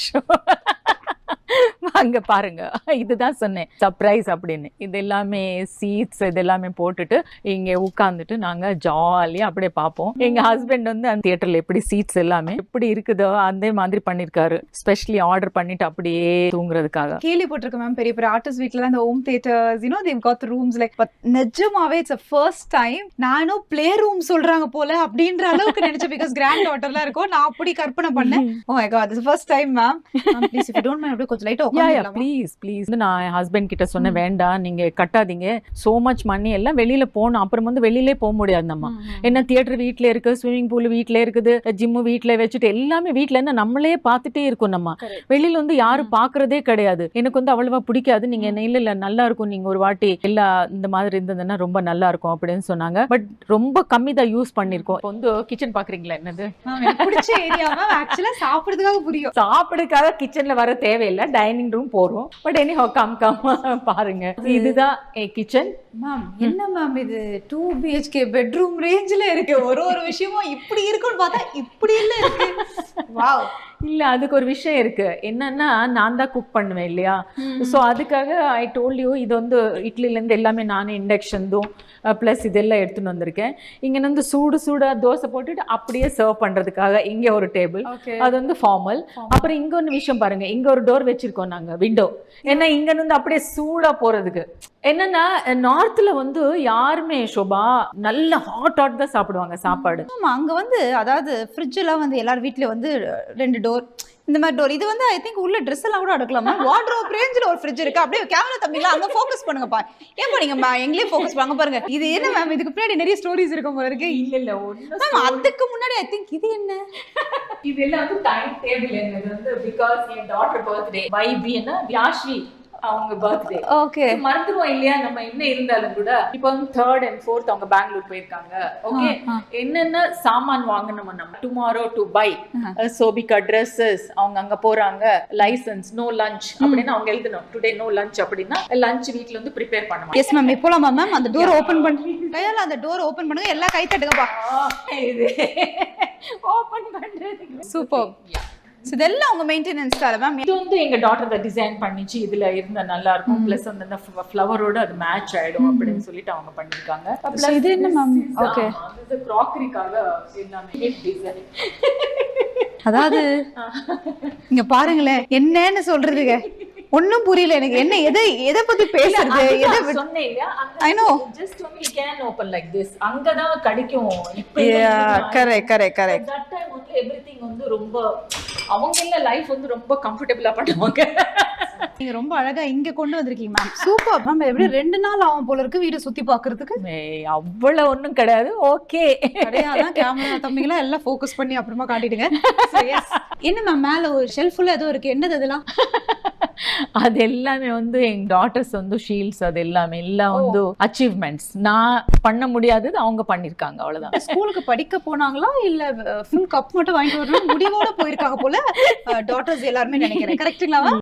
Show அங்க பாருங்க, இதுதான் சொன்னேன் சர்ப்ரைஸ் அப்படின்னு. இது எல்லாமே சீட்ஸ் இது எல்லாமே போட்டுட்டு இங்க உட்கார்ந்துட்டு நாங்க ஜாலியா அப்படியே பார்ப்போம். எங்க ஹஸ்பண்ட் வந்து அந்த தியேட்டர்ல எப்படி சீட்ஸ் எல்லாமே எப்படி இருக்குதோ அதே மாதிரி பண்ணிருக்காரு. ஸ்பெஷலி ஆர்டர் பண்ணிட்டு அப்படியே தூங்குறதுக்காக. கேள்விப்பட்டிருக்கேன் மேம், பெரிய பெரிய ஆர்டிஸ்ட் வீட்ல அந்த home theatres they've got the rooms like, but நிஜமாவே it's a first time நானும் ப்ளே ரூம் சொல்றாங்க போல அப்படின்ற அளவுக்கு நினைச்சேன். பிகாஸ் கிராண்ட் டாட்டர்லாம் இருக்கும், நான் அப்படி கற்பனை பண்ணேன். Oh my god, this is the first time ma'am. Please if you don't mind அப்படியே கொஞ்சம் லைட்டா உட்கார்ந்துடலாமா? ப்ளீஸ் நான் என் ஹஸ்பண்ட் கிட்ட சொன்னேன், வேண்டாம் நீங்க கட்டாதீங்க, சோ மச் மணி எல்லாம் வெளியில போகணும், அப்புறம் வந்து வெளியிலே போக முடியாது நம்ம. என்ன தியேட்டர் வீட்ல இருக்கு, ஸ்விம்மிங் பூல் வீட்ல இருக்குது, ஜிம்மு வீட்ல வச்சுட்டு எல்லாமே வீட்ல என்ன நம்மளே பார்த்துட்டே இருக்கும். நம்ம வெளியில வந்து யாரும் பாக்குறதே கிடையாது. எனக்கு வந்து அவ்வளவா பிடிக்காது. நீங்க என்ன இல்ல நல்லா இருக்கும், நீங்க ஒரு வாட்டி எல்லா இந்த மாதிரி இருந்ததுன்னா ரொம்ப நல்லா இருக்கும் அப்படின்னு சொன்னாங்க. பட் ரொம்ப கம்மி தான் யூஸ் பண்ணிருக்கோம். இப்போ வந்து கிச்சன் பாக்குறீங்களா? என்னது எனக்கு பிடிச்ச ஏரியா மேம். ஆக்சுவலா சாப்பிடுறதுக்காக புரியும், சாப்பிடுறதுக்காக கிச்சன்ல வர தேவையில்லை, டைனிங் ரூம் போறோம். பட் எனிஹோ கம் பாருங்க, இதுதான் கிச்சன். மேம் என்ன மேம் இது 2 BHK பெட்ரூம் ரேஞ்சில இருக்கு. ஒரு விஷயமும் இப்படி இருக்குன்னு பார்த்தா இப்படி இல்ல இருக்கு. வாவ். இல்ல அதுக்கு ஒரு விஷயம் இருக்கு. என்னன்னா நான் தான் குக் பண்ணுவேன் இல்லையா, ஸோ அதுக்காக ஐ டோல்ட் யூ இது வந்து இட்லில இருந்து எல்லாமே நானே இண்டக்ஷன் தான் பிளஸ் இதெல்லாம் எடுத்துன்னு வந்திருக்கேன். இங்க வந்து சூடா தோசை போட்டுட்டு அப்படியே சர்வ் பண்றதுக்காக இங்க ஒரு டேபிள், அது வந்து ஃபார்மல். அப்புறம் இங்க ஒன்று விஷயம் பாருங்க, இங்க ஒரு டோர் வச்சிருக்கோம் நாங்க, விண்டோ. ஏன்னா இங்க இருந்து அப்படியே சூடா போறதுக்கு. என்னன்னா நார்த்ல வந்து யாருமே ஷோபா நல்ல ஹாட் தான் சாப்பிடுவாங்க சாப்பாடு. ஆமா, அங்க வந்து அதாவது ஃப்ரிட்ஜ் எல்லாம் வந்து எல்லார் வீட்ல வந்து 2 டோர் இந்த மாதிரி டோர். இது வந்து ஐ திங்க் உள்ள ட்ரெஸ் எல்லாம் கூட அடுக்கலாம். வார்ட்ரோப் ரேஞ்சில் ஒரு ஃப்ரிட்ஜ் இருக்கு. அப்படியே கேமரா தம்பிங்களா அங்க ஃபோக்கஸ் பண்ணுங்கப்பா. ஏன்பா நீங்க எங்களே ஃபோக்கஸ் பண்ணுங்க பாருங்க. இது என்ன மேம், இதுக்கு பின்னாடி நிறைய ஸ்டோரிஸ் இருக்கும் போல இருக்கு. இல்ல மேம் அதுக்கு முன்னாடி ஐ திங்க் இது என்ன, இதெல்லாம் வந்து டைம் டேபிள். என்னது வந்து பிகாஸ் என் டாட்டர் பர்த்டே வைபின்னா வியாஷ்வி அவங்க பர்த்டே. ஓகே, மறந்துடுவோம் இல்லையா நம்ம என்ன இருந்தாலும் கூட. இப்போ வந்து 3rd and 4th அவங்க பெங்களூர் போயிருக்காங்க. ஓகே, என்னென்ன சாமான் வாங்கணும் நம்ம tomorrow to buy Sobika dresses, அவங்க அங்க போறாங்க, லைசன்ஸ், நோ லஞ்ச் அப்படின்னு அவங்க எழுதணும். டுடே நோ லஞ்ச் அப்படின்னா லஞ்ச் வீட்ல வந்து ப்ரிப்பேர் பண்ணணும். Yes ma'am. இப்போலாமா மேம் அந்த டோர் ஓபன் பண்ணி கையால அந்த டோர் ஓபன் பண்ணுங்க, எல்லாம் கை தட்டுங்கப்பா. இது ஓபன் பண்றதுக்கு சூப்பர். So இதெல்லாம் உங்க மெயின்டெனன்ஸ் தான மேம்? இது வந்து எங்க டாட்டர் தான் டிசைன் பண்ணிச்சு, இதுல இருந்தா நல்லா இருக்கும், பிளஸ் அந்த ஃப்ளவரோட அது மேட்ச் ஆயிடும் அப்படின்னு சொல்லிட்டு அவங்க பண்ணிருக்காங்க. இது என்ன மேம்? ஓகே, இது கிராக்கரிக்காக எல்லாமே டிசைன். அதாவது இங்க பாருங்களேன், என்னன்னு சொல்றதுங்க ஒன்னும் புரியல எனக்கு. என்ன எதை பத்தி பேசுறது? எதை சொன்னேன் இல்லையா, I know just only can open like this. அங்கதான் கிடைக்கும். கரெக்ட். that time வந்து everything வந்து ரொம்ப அவங்க இல்ல லைஃப் வந்து ரொம்ப கம்ஃபர்ட்டபிளா பண்ணுவாங்க. நீங்க ரொம்ப அழகா இங்க கொண்டு வந்திருக்கீங்க மேம். Super ma'am. எப்படி 2 நாள் ஆகும் போல இருக்கு வீடு சுத்தி பாக்குறதுக்கு? அவ்வளவு ஒண்ணும் கிடையாது. ஓகே, கிடையாது. கேமரா தம்பிங்களா எல்லாம் ஃபோக்கஸ் பண்ணி அப்புறமா காட்டிடுங்க. என்ன மேம் மேல ஒரு ஷெல்ஃப்ல ஏதோ இருக்கு, என்னது அதெல்லாம்? அது எல்லாமே வந்து எங்க டாட்டர்ஸ் வந்து ஷீல்ட்ஸ், அது எல்லாமே எல்லாம் வந்து அச்சீவ்மெண்ட்ஸ். நான் பண்ண முடியாதது அவங்க பண்ணிருக்காங்க, அவ்வளவுதான். ஸ்கூலுக்கு படிக்க போனாங்களா இல்ல ஃபுல் கப் மட்டும் வாங்கிட்டு வரணும் முடிவோட போயிருக்காங்க போல டாட்டர்ஸ் எல்லாருமே நினைக்கிறேன். கரெக்ட்டுங்களா?